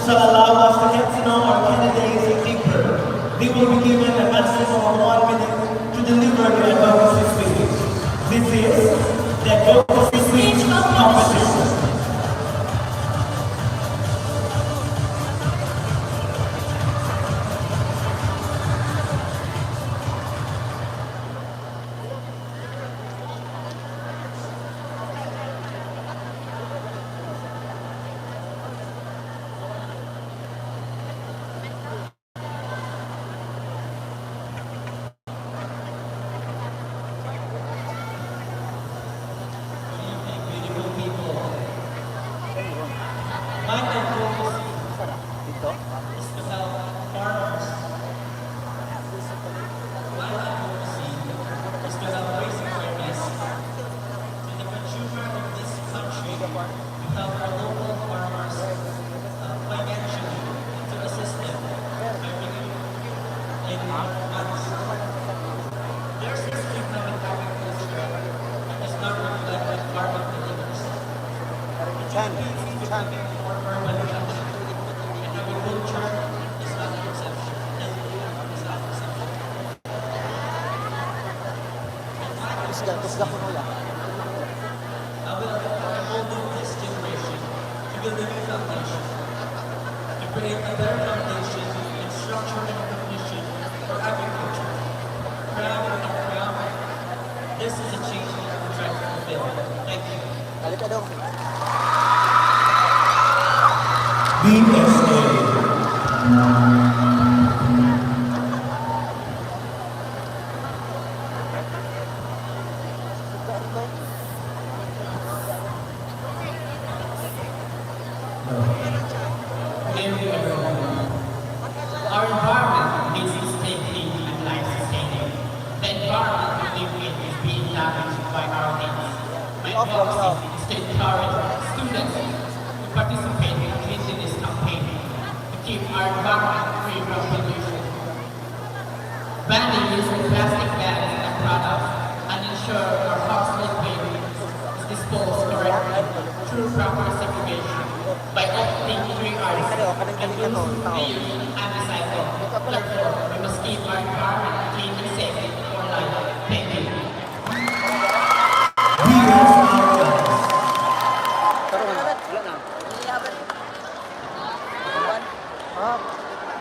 shall allow us to get to know our candidates deeper. They will be given a maximum of 1 minute to deliver the advocacy speech. This is the advocacy speech competition.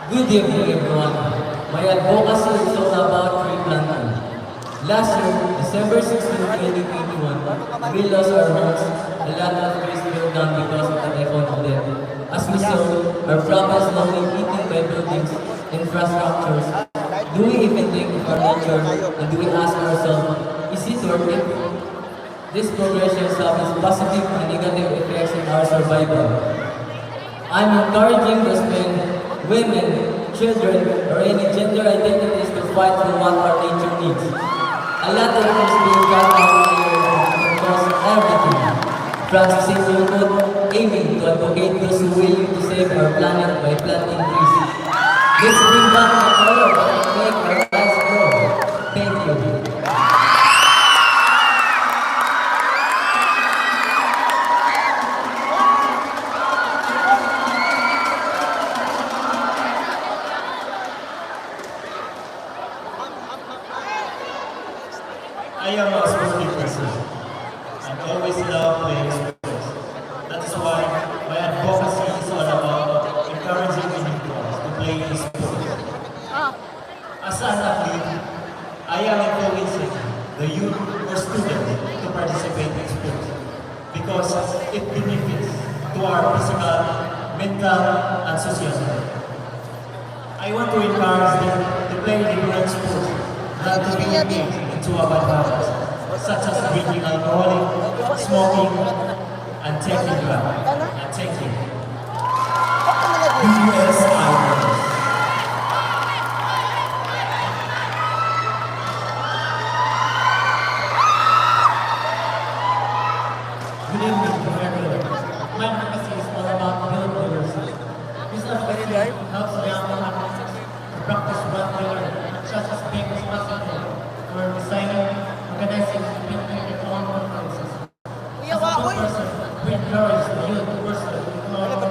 Good evening, everyone. My advocacy is all about tree planting. Last year, December 16, 2021, we lost our homes. A lot of trees fell down because of the typhoon of death. As we saw, our province slowly eaten by buildings, infrastructures. Do we even think of our nature, and do we ask ourselves, is it worth it? This progression has positive and negative effects in our survival. I'm encouraging those men, women, children, or any gender identities to fight for what our nature needs. A lot of things being cut out here across everything. Francis in Yucot aiming to advocate those who willing to save our planet by planting trees. Let's bring back the color and make our lives grow. Thank you. I am a sporty person. I always love playing sports. That is why my advocacy is all about encouraging individuals to play sports. As an athlete, I am encouraging the youth or students to participate in sports because it benefits to our physical, mental, and social health. I want to encourage them to play different sports than to be engaged into a bad habits, such as drinking alcohol, smoking, and taking drugs. And taking BS items. Good evening to everyone. My advocacy is all about building leadership. This advocacy helps young athletes to practice what they learn, such as being responsible for designing, organizing, and building their own conferences. As a good person, we encourage the youth to pursue their own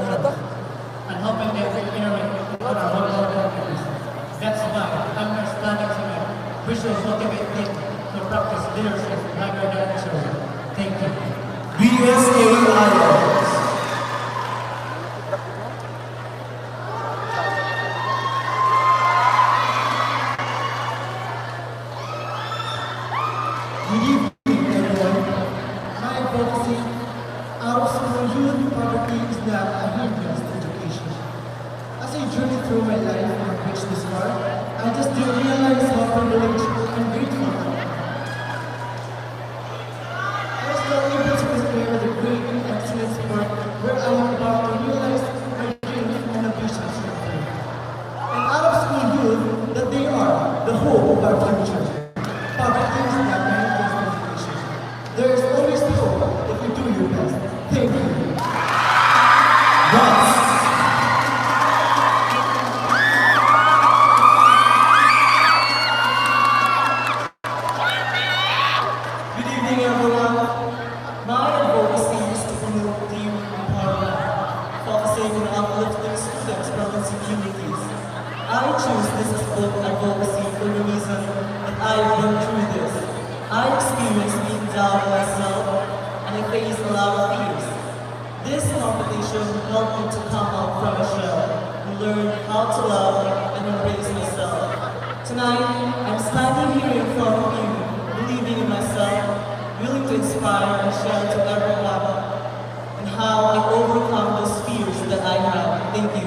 and helping inherent on our local communities. That's why I'm standing tonight, which will motivate them to practice leadership like our children. Thank you. BSAIS. Good evening, everyone. My advocacy, out of school youth poverty is not a hindrance to education. As I journey through my life and reached this far, I just didn't realize how privileged and grateful I am. I was not able to compare the great and excellent sport where I am about to realize my dreams and ambitions for life. And out of school youth, that they are the hope of our future. Poverty is not my justification. There is always hope if you do your best. Thank you. BAPS. Good evening, everyone. My advocacy is to promote team empowerment, focusing on uplifting students from insecurities. I choose this as book advocacy for the reason that I've been through this. I experienced being down on myself and I faced a lot of fears. This competition helped me to come out from a shell and learn how to love and embrace myself. Tonight, I'm standing here in front of you, believing in myself, willing to inspire and share to everyone, and how I overcome those fears that I have. Thank you.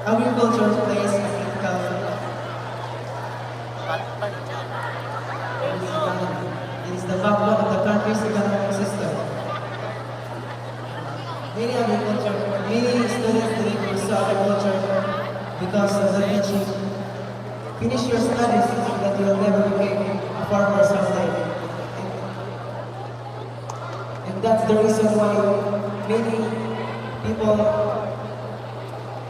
Agriculture plays a critical it is the backbone of the country's economic system. Many students today pursue agriculture because of the teaching. Finish your studies thinking that you will never become a farmer someday. And that's the reason why many people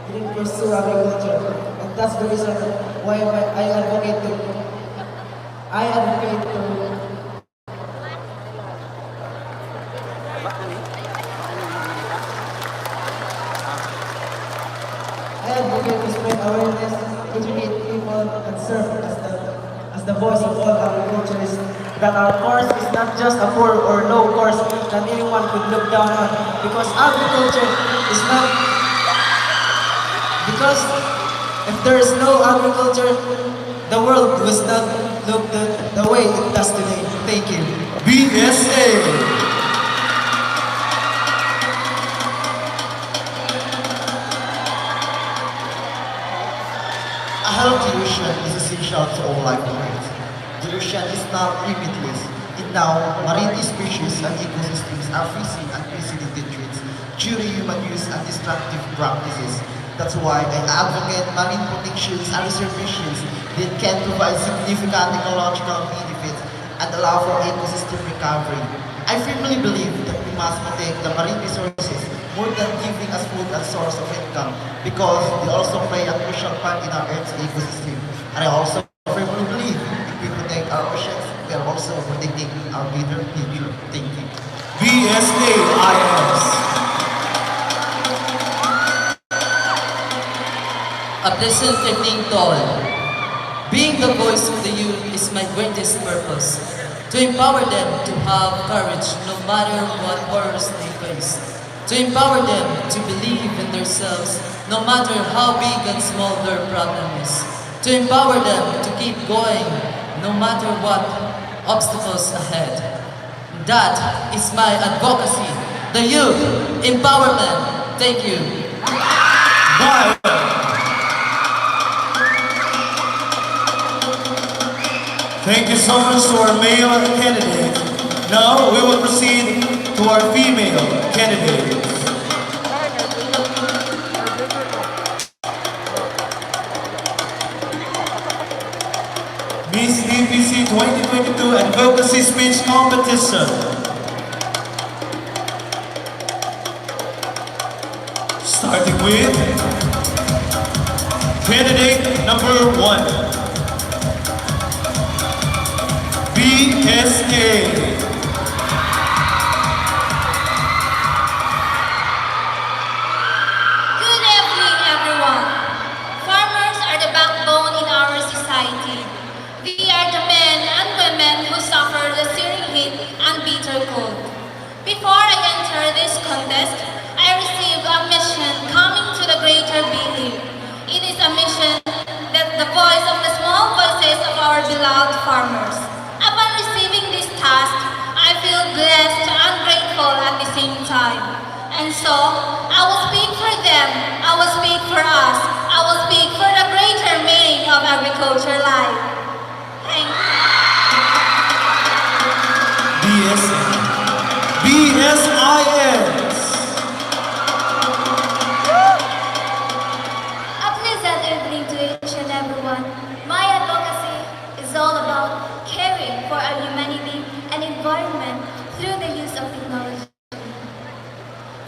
didn't pursue agriculture. And that's the reason why I advocate to I advocate to spread awareness, educate people, and serve as the voice of all agriculturists. That our course is not just a poor or low course that anyone could look down on. Because agriculture is not. Because if there is no agriculture, the world will not look the way it does today. Thank you. BSA. A healthy ocean is essential to all life on Earth. The ocean is not limitless. And now, marine species and ecosystems are facing unprecedented threats due to human use and destructive practices. That's why I advocate marine protections and reservations that can provide significant ecological benefits and allow for ecosystem recovery. I firmly believe that we must protect the marine resources more than giving us food and source of income because they also play a crucial part in our Earth's ecosystem. And I also firmly believe if we protect our oceans, we are also protecting our greater future. Thank you. BSAIS. A pleasant evening to all. Being the voice of the youth is my greatest purpose. To empower them to have courage no matter what horrors they face. To empower them to believe in themselves no matter how big and small their problem is. To empower them to keep going no matter what obstacles ahead. That is my advocacy. The youth empowerment. Thank you. Bye. Thank you so much to our male candidates. Now we will proceed to our female candidates. Miss TPC 2022 Advocacy Speech Competition. Starting with candidate number 1. BSA We are the men and women who suffer the searing heat and bitter cold. Before I enter this contest, I receive a mission coming to the greater being. It is a mission that the voice of the small voices of our beloved farmers. Upon receiving this task, I feel blessed and grateful at the same time. And so, I will speak for them, I will speak for us, I will speak for the greater meaning of agriculture life. Thank you. BSIS. A pleasant evening to each and everyone. My advocacy is all about caring for our humanity and environment through the use of technology.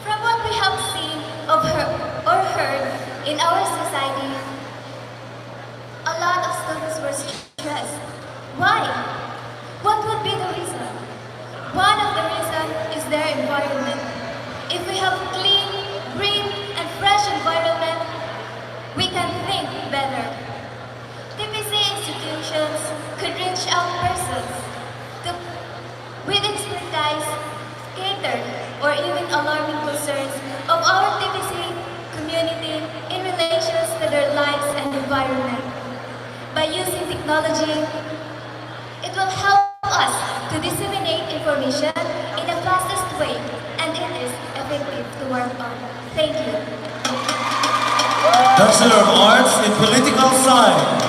From what we have seen or heard in our society, a lot of students were stressed. Why? What would be the reason? One of the reasons is their environment. If we have clean, green, and fresh environment, we can think better. TPC institutions could reach out persons with expertise, catered, or even alarming concerns of our TPC community in relation to their lives and environment. By using technology, it will help us to disseminate information in the fastest way, and it is effective to work on. Thank you. Bachelor of Arts in Political Science.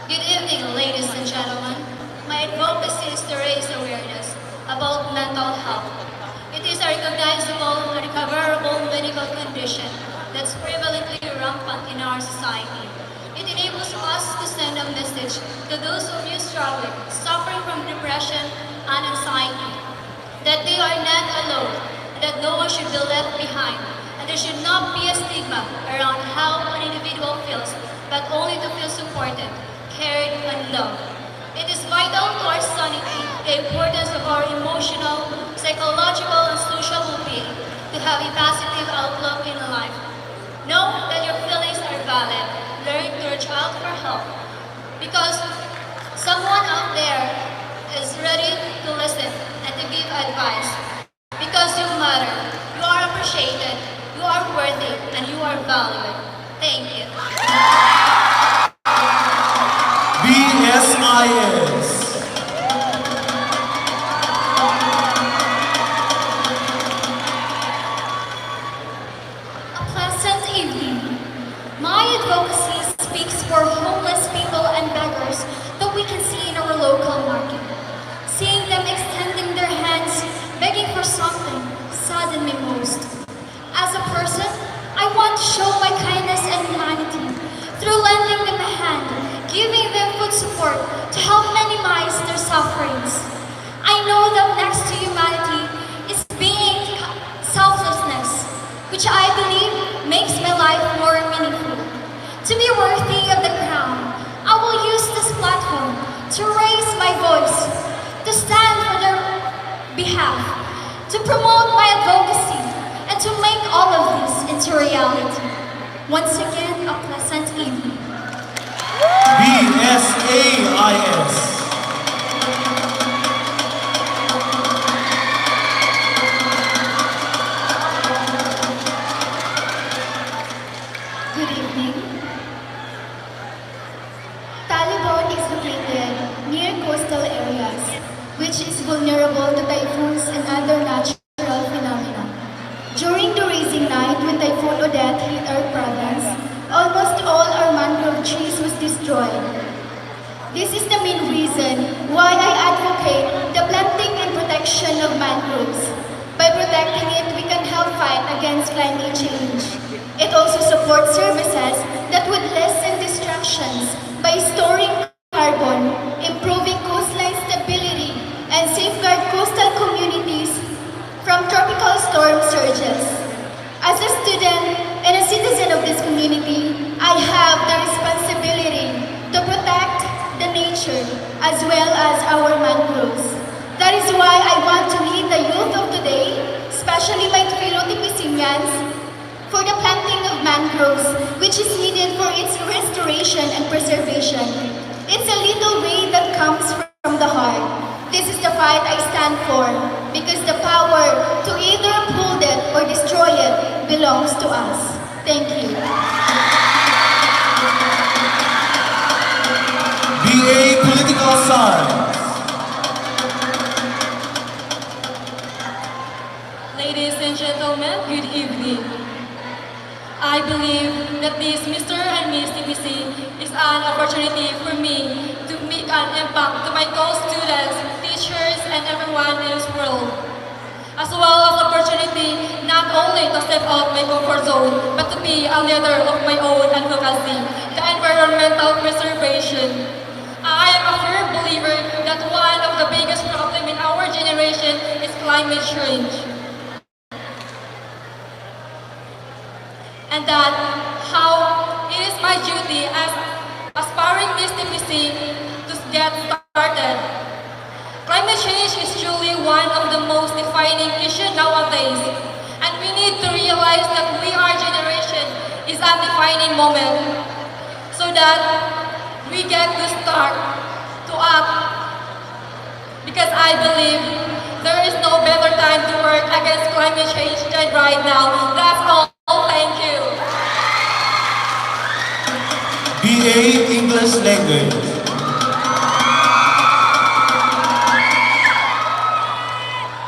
Good evening, ladies and gentlemen. My advocacy is to raise awareness about mental health. It is a recognizable, recoverable medical condition that's prevalently rampant in our society. It enables us to send a message to those of you struggling, suffering from depression and anxiety, that they are not alone, that no one should be left behind, and there should not be a stigma around how an individual feels, but only to feel supported, cared, and loved. It is vital to our sanity, the importance of our emotional, psychological, and social well-being to have a positive outlook in life. Know that your feelings are valid. Learn to reach out for help, because someone out there is ready to listen and to give advice. Because you matter, you are appreciated, you are worthy, and you are valued. Thank you. BSIS. A pleasant evening. My advocacy speaks for homeless people and beggars that we can see in our local market. Seeing them extending their hands, begging for something, saddens me most. As a person, I want to show my kindness and humanity through lending them a hand, giving them food support to help minimize their sufferings. I know that next to humanity is being selflessness, which I believe makes my life more meaningful. To be worthy of the crown, I will use this platform to raise my voice, to stand for their behalf, to promote my advocacy, and to make all of this into reality. Once again, a pleasant evening. BSAIS. Good evening. Taliban is located near coastal areas, which is vulnerable to typhoons and other natural phenomena. During the raising night when Typhoon Odette hit our province, almost all our mangrove trees was destroyed. This is the main reason why I advocate the planting and protection of mangroves. By protecting it, we can help fight against climate change. It also supports services that would lessen destructions by storing carbon, improving coastline stability, and safeguard coastal communities from tropical storm surges. As a student and a citizen of this community, I have the responsibility to protect the nature as well as our mangroves. That is why I want to lead the youth of today, especially my fellow TPC Mangans, for the planting of mangroves, which is needed for its restoration and preservation. It's a little way that comes from the heart. This is the fight I stand for, because the power to either uphold it or destroy it belongs to us. Thank you. BA Political Science. Ladies and gentlemen, good evening. I believe that this Mr. and Miss TPC is an opportunity for me to make an impact to my co-students, teachers, and everyone in this world. As well as opportunity not only to step out my comfort zone, but to be a leader of my own advocacy, the environmental preservation. I am a firm believer that one of the biggest problems in our generation is climate change. And that how it is my duty as aspiring Miss TPC to get started. Climate change is truly one of the most defining issues nowadays, and we need to realize that our generation is a defining moment, so that we get to start to act, because I believe there is no better time to work against climate change than right now. That's all. Thank you. BA English Language.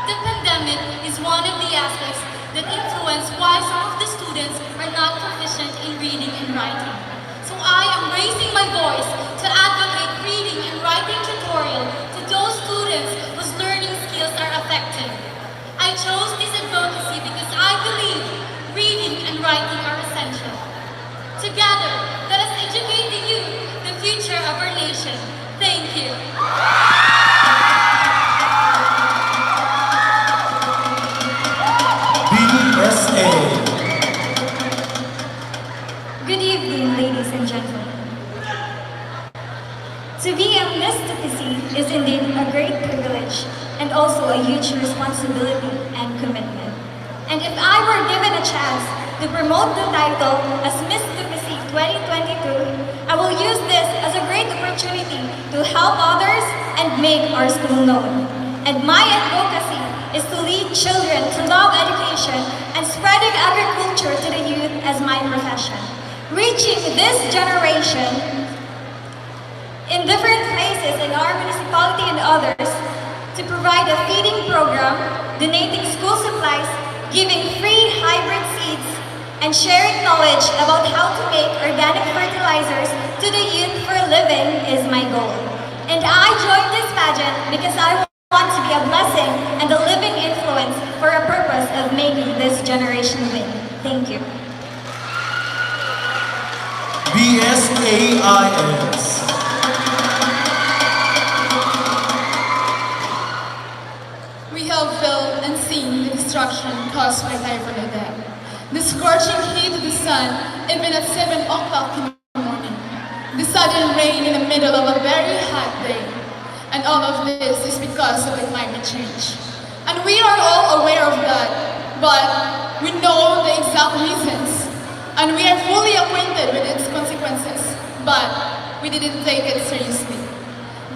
The pandemic is one of the aspects that influence why some of the students are not proficient in reading and writing. So I am raising my voice to advocate reading and writing tutorial to those students whose learning skills are affected. I chose this advocacy because I believe reading and writing are essential. Together, let us educate the youth, the future of our nation. Thank you. BSA. Good evening, ladies and gentlemen. To be a Miss TPC is indeed a great privilege and also a huge responsibility and commitment. And if I were given a chance to promote the title as Miss TPC 2022, I will use this as a great opportunity to help others and make our school known. And my advocacy is to lead children to love education and spreading agriculture to the youth as my profession. Reaching this generation in different places in our municipality and others to provide a feeding program, donating school supplies, giving free hybrid seeds, and sharing knowledge about how to make organic fertilizers to the youth for a living is my goal. And I joined this pageant because I want to be a blessing and a living influence for a purpose of making this generation win. Thank you. BSAIS. We have felt and seen the destruction caused by Typhoon Odette. The scorching heat of the sun, even at 7 o'clock in the morning. The sudden rain in the middle of a very hot day. And all of this is because of the climate change. And we are all aware of that, but we know the exact reasons. And we are fully acquainted with its consequences, but we didn't take it seriously.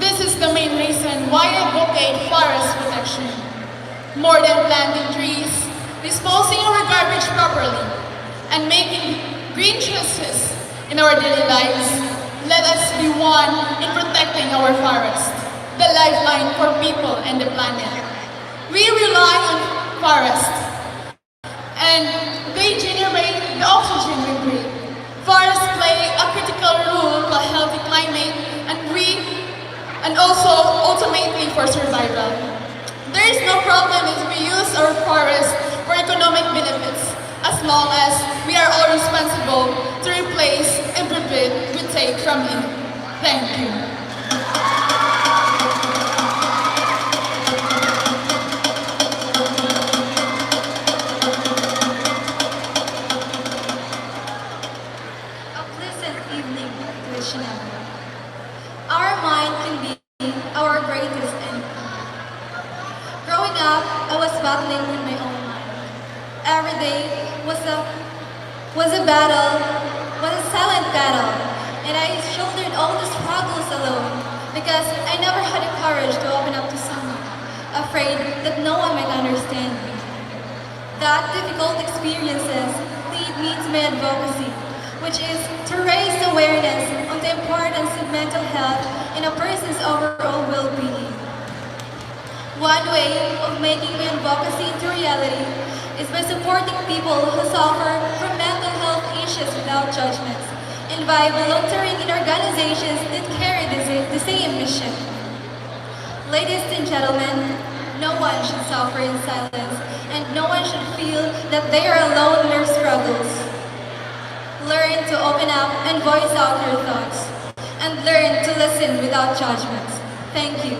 This is the main reason why I advocate forest protection. More than planting trees, disposing our garbage properly, and making green choices in our daily lives, let us be one in protecting our forest, the lifeline for people and the planet. We rely on forests, and they generate the oxygen we breathe. Forests play a critical role for a healthy climate and also ultimately for survival. There is no problem if we use our forests for economic benefits, as long as we are all responsible to replace every bit we take from it. Thank you. A pleasant evening to each and everyone. Our mind can be our greatest enemy. Growing up, I was battling with my own mind. Every day, was a was a battle, was a silent battle, and I shouldered all the struggles alone because I never had the courage to open up to someone, afraid that no one might understand me. That difficult experiences lead me to my advocacy, which is to raise awareness on the importance of mental health in a person's overall well-being. One way of making my advocacy into reality is by supporting people who suffer from mental health issues without judgments, and by volunteering in organizations that carry the same mission. Ladies and gentlemen, no one should suffer in silence, and no one should feel that they are alone in their struggles. Learn to open up and voice out your thoughts, and learn to listen without judgments. Thank you.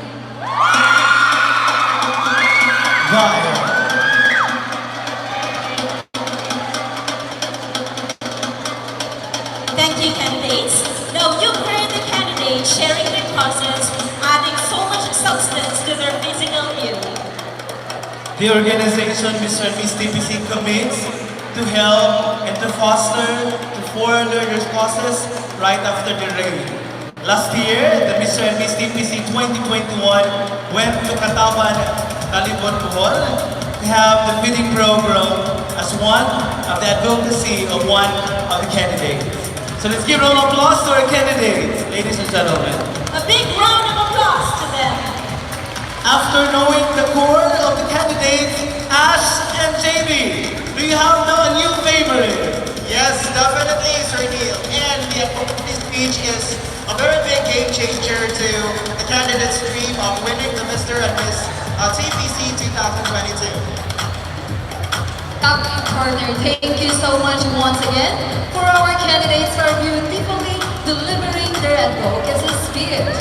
Bye. Thank you, candidates. Now you've heard the candidates sharing their causes, adding so much substance to their physical view. The organization Mr. and Miss TPC commits to help and to foster the foreign learners causes right after the rain. Last year, the Mr. and Miss TPC 2021 went to Katawan, Talibon, Bohol to have the feeding program as one of the advocacy of one of the candidates. So let's give a round of applause to our candidates, ladies and gentlemen. A big round of applause to them. After knowing the core of the candidates, Ash and JB, do you have now a new favorite? Yes, definitely, Sir Neil. And the advocacy speech is a very big game changer to the candidate's dream of winning the Mr. and Miss TPC 2022. Captain Partner, thank you so much once again for our candidates for beautifully delivering their advocacy speech.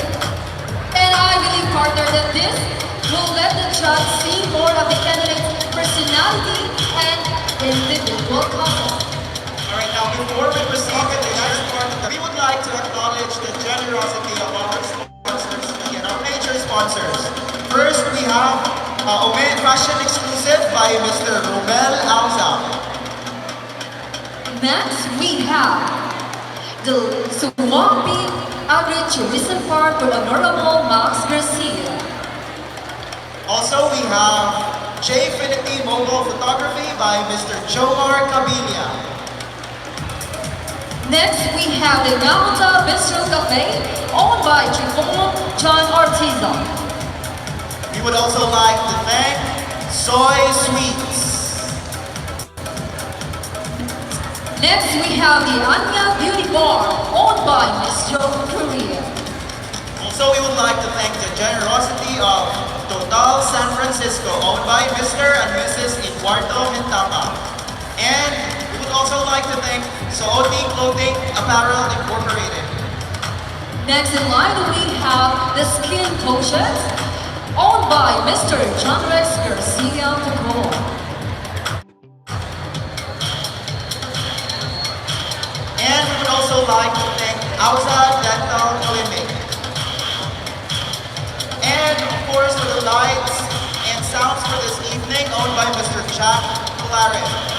And I believe, partner, that this will let the judge see more of the candidate's personality and individual causes. Alright, now before we proceed with the next part, we would like to acknowledge the generosity of our sponsors, again, our major sponsors. First, we have Omen Fashion Exclusive by Mr. Rhoniel Alza. Next, we have the Suwampi Agri-Tourism Park with Honorable Max Garcia. Also, we have J-Finity Mobile Photography by Mr. Jomar Cabilia. Next, we have the Gamota Bistro Cafe, owned by Trifon John Ortiza. We would also like to thank Soy Sweets. Next, we have the Anya Beauty Bar, owned by Miss Jo Korea. Also, we would like to thank the generosity of Total San Francisco, owned by Mr. and Mrs. Eduardo Hintapa. And we would also like to thank Sooti Clothing Apparel Incorporated. Next in line, we have the Skin Potions, owned by Mr. John Rex Garcia Tacoma. And we would also like to thank Auza Dental Clinic. And of course, for the lights and sounds for this evening, owned by Mr. Jack Claret.